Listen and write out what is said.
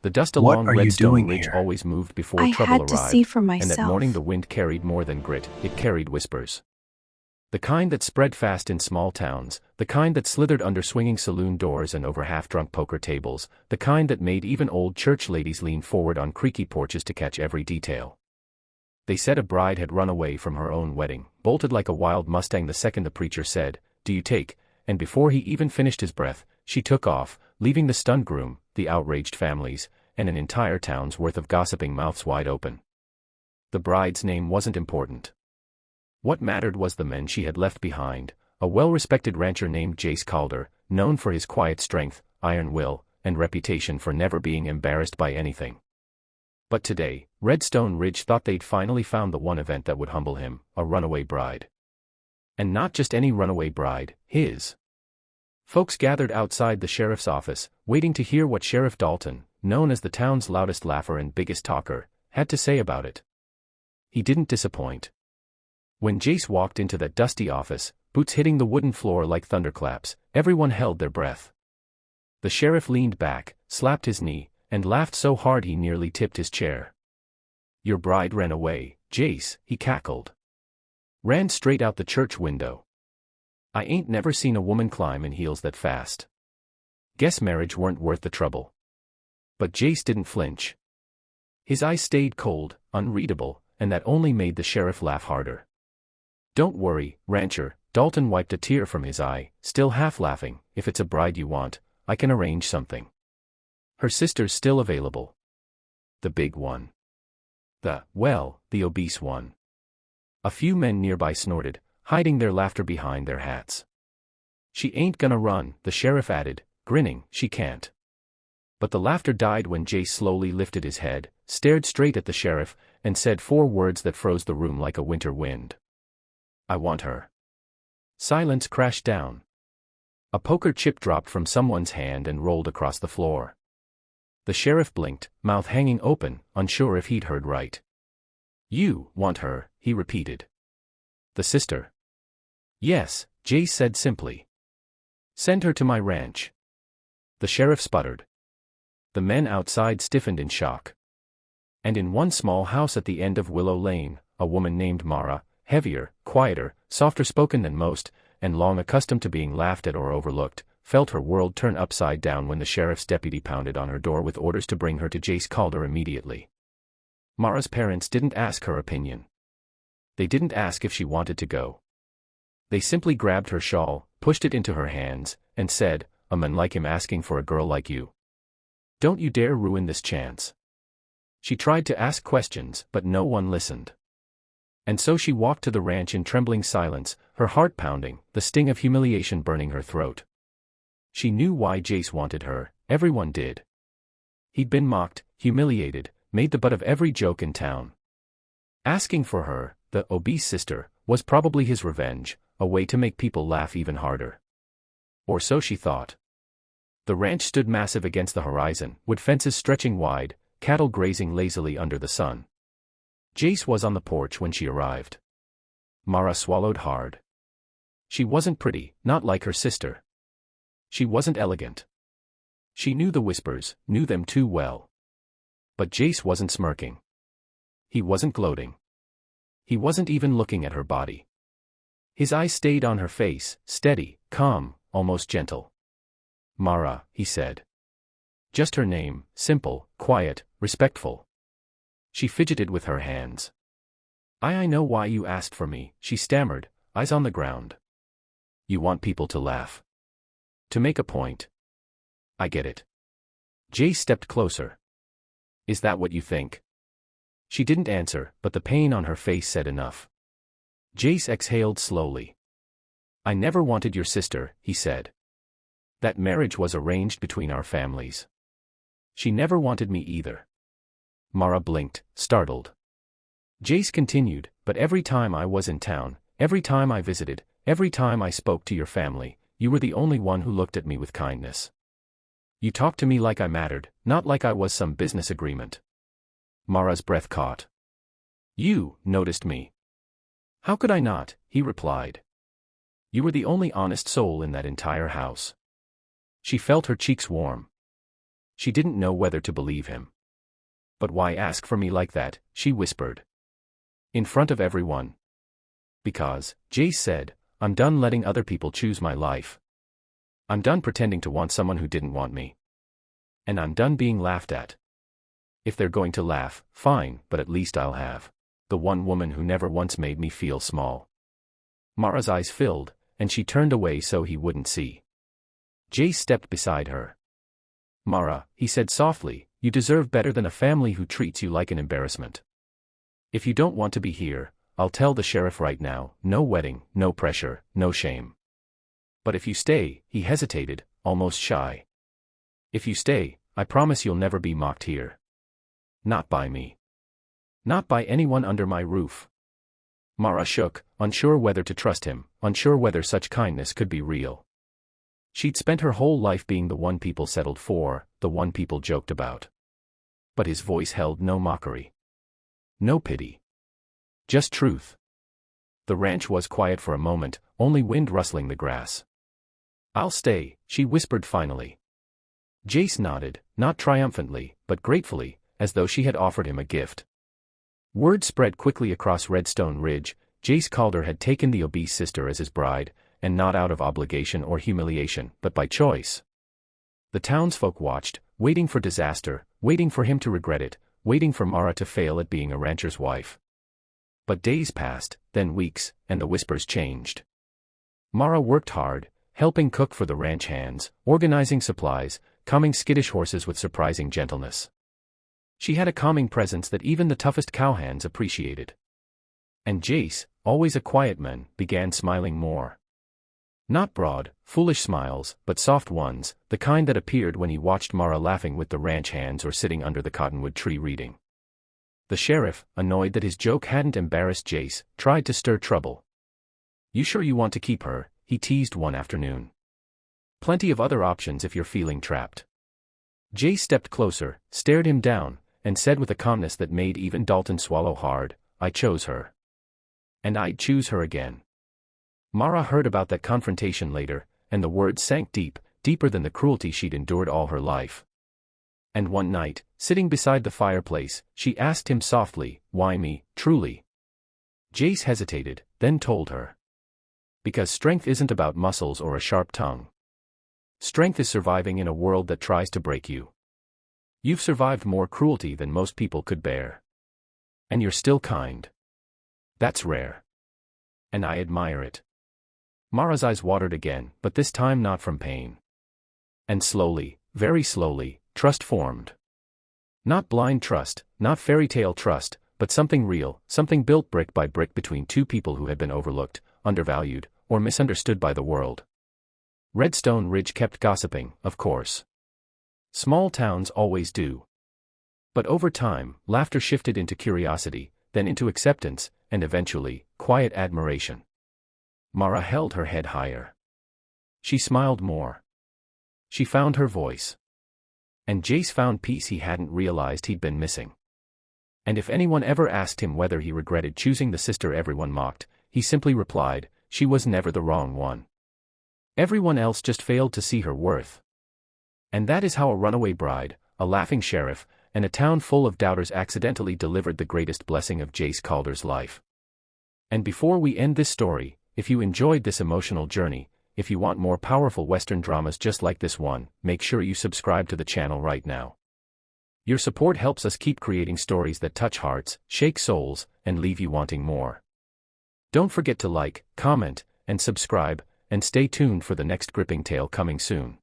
The dust What along are you Redstone doing Ridge here? always moved before I trouble had to see arrived, for and that morning myself. the wind carried more than grit, it carried whispers. The kind that spread fast in small towns, the kind that slithered under swinging saloon doors and over half-drunk poker tables, the kind that made even old church ladies lean forward on creaky porches to catch every detail. They said a bride had run away from her own wedding, bolted like a wild mustang the second the preacher said, "Do you take?" and before he even finished his breath, she took off, leaving the stunned groom, the outraged families, and an entire town's worth of gossiping mouths wide open. The bride's name wasn't important. What mattered was the men she had left behind, a well-respected rancher named Jace Calder, known for his quiet strength, iron will, and reputation for never being embarrassed by anything. But today, Redstone Ridge thought they'd finally found the one event that would humble him, a runaway bride. And not just any runaway bride, his. Folks gathered outside the sheriff's office, waiting to hear what Sheriff Dalton, known as the town's loudest laugher and biggest talker, had to say about it. He didn't disappoint. When Jace walked into that dusty office, boots hitting the wooden floor like thunderclaps, everyone held their breath. The sheriff leaned back, slapped his knee, and laughed so hard he nearly tipped his chair. "Your bride ran away, Jace," he cackled. "Ran straight out the church window. I ain't never seen a woman climb in heels that fast. Guess marriage weren't worth the trouble." But Jace didn't flinch. His eyes stayed cold, unreadable, and that only made the sheriff laugh harder. "Don't worry, rancher," Dalton wiped a tear from his eye, still half laughing, "if it's a bride you want, I can arrange something. Her sister's still available. The big one. The obese one." A few men nearby snorted, hiding their laughter behind their hats. "She ain't gonna run," the sheriff added, grinning, "she can't." But the laughter died when Jace slowly lifted his head, stared straight at the sheriff, and said four words that froze the room like a winter wind. "I want her." Silence crashed down. A poker chip dropped from someone's hand and rolled across the floor. The sheriff blinked, mouth hanging open, unsure if he'd heard right. "You want her," he repeated. "The sister?" "Yes," Jace said simply. "Send her to my ranch." The sheriff sputtered. The men outside stiffened in shock. And in one small house at the end of Willow Lane, a woman named Mara, heavier, quieter, softer-spoken than most, and long accustomed to being laughed at or overlooked, felt her world turn upside down when the sheriff's deputy pounded on her door with orders to bring her to Jace Calder immediately. Mara's parents didn't ask her opinion. They didn't ask if she wanted to go. They simply grabbed her shawl, pushed it into her hands, and said, "A man like him asking for a girl like you. Don't you dare ruin this chance." She tried to ask questions, but no one listened. And so she walked to the ranch in trembling silence, her heart pounding, the sting of humiliation burning her throat. She knew why Jace wanted her, everyone did. He'd been mocked, humiliated, made the butt of every joke in town. Asking for her, the obese sister, was probably his revenge, a way to make people laugh even harder. Or so she thought. The ranch stood massive against the horizon, wood fences stretching wide, cattle grazing lazily under the sun. Jace was on the porch when she arrived. Mara swallowed hard. She wasn't pretty, not like her sister. She wasn't elegant. She knew the whispers, knew them too well. But Jace wasn't smirking. He wasn't gloating. He wasn't even looking at her body. His eyes stayed on her face, steady, calm, almost gentle. "Mara," he said. Just her name, simple, quiet, respectful. She fidgeted with her hands. I know why you asked for me," she stammered, eyes on the ground. "You want people to laugh. To make a point. I get it." Jay stepped closer. "Is that what you think?" She didn't answer, but the pain on her face said enough. Jace exhaled slowly. "I never wanted your sister," he said. "That marriage was arranged between our families. She never wanted me either." Mara blinked, startled. Jace continued, "But every time I was in town, every time I visited, every time I spoke to your family, you were the only one who looked at me with kindness. You talked to me like I mattered, not like I was some business agreement." Mara's breath caught. "You noticed me." "How could I not?" he replied. "You were the only honest soul in that entire house." She felt her cheeks warm. She didn't know whether to believe him. "But why ask for me like that?" she whispered. "In front of everyone." "Because," Jace said, "I'm done letting other people choose my life. I'm done pretending to want someone who didn't want me. And I'm done being laughed at. If they're going to laugh, fine, but at least I'll have the one woman who never once made me feel small." Mara's eyes filled, and she turned away so he wouldn't see. Jace stepped beside her. "Mara," he said softly, "you deserve better than a family who treats you like an embarrassment. If you don't want to be here, I'll tell the sheriff right now, no wedding, no pressure, no shame. But if you stay," he hesitated, almost shy. "If you stay, I promise you'll never be mocked here. Not by me. Not by anyone under my roof." Mara shook, unsure whether to trust him, unsure whether such kindness could be real. She'd spent her whole life being the one people settled for, the one people joked about. But his voice held no mockery. No pity. Just truth. The ranch was quiet for a moment, only wind rustling the grass. "I'll stay," she whispered finally. Jace nodded, not triumphantly, but gratefully, as though she had offered him a gift. Word spread quickly across Redstone Ridge. Jace Calder had taken the obese sister as his bride, and not out of obligation or humiliation, but by choice. The townsfolk watched, waiting for disaster, waiting for him to regret it, waiting for Mara to fail at being a rancher's wife. But days passed, then weeks, and the whispers changed. Mara worked hard, helping cook for the ranch hands, organizing supplies, calming skittish horses with surprising gentleness. She had a calming presence that even the toughest cowhands appreciated. And Jace, always a quiet man, began smiling more. Not broad, foolish smiles, but soft ones, the kind that appeared when he watched Mara laughing with the ranch hands or sitting under the cottonwood tree reading. The sheriff, annoyed that his joke hadn't embarrassed Jace, tried to stir trouble. "You sure you want to keep her?" he teased one afternoon. "Plenty of other options if you're feeling trapped." Jace stepped closer, stared him down, and said with a calmness that made even Dalton swallow hard, "I chose her. And I'd choose her again." Mara heard about that confrontation later, and the words sank deep, deeper than the cruelty she'd endured all her life. And one night, sitting beside the fireplace, she asked him softly, "Why me, truly?" Jace hesitated, then told her. "Because strength isn't about muscles or a sharp tongue. Strength is surviving in a world that tries to break you. You've survived more cruelty than most people could bear. And you're still kind. That's rare. And I admire it." Mara's eyes watered again, but this time not from pain. And slowly, very slowly, trust formed. Not blind trust, not fairy tale trust, but something real, something built brick by brick between two people who had been overlooked, undervalued, or misunderstood by the world. Redstone Ridge kept gossiping, of course. Small towns always do. But over time, laughter shifted into curiosity, then into acceptance, and eventually, quiet admiration. Mara held her head higher. She smiled more. She found her voice. And Jace found peace he hadn't realized he'd been missing. And if anyone ever asked him whether he regretted choosing the sister everyone mocked, he simply replied, she was never the wrong one. Everyone else just failed to see her worth. And that is how a runaway bride, a laughing sheriff, and a town full of doubters accidentally delivered the greatest blessing of Jace Calder's life. And before we end this story, if you enjoyed this emotional journey, if you want more powerful Western dramas just like this one, make sure you subscribe to the channel right now. Your support helps us keep creating stories that touch hearts, shake souls, and leave you wanting more. Don't forget to like, comment, and subscribe, and stay tuned for the next gripping tale coming soon.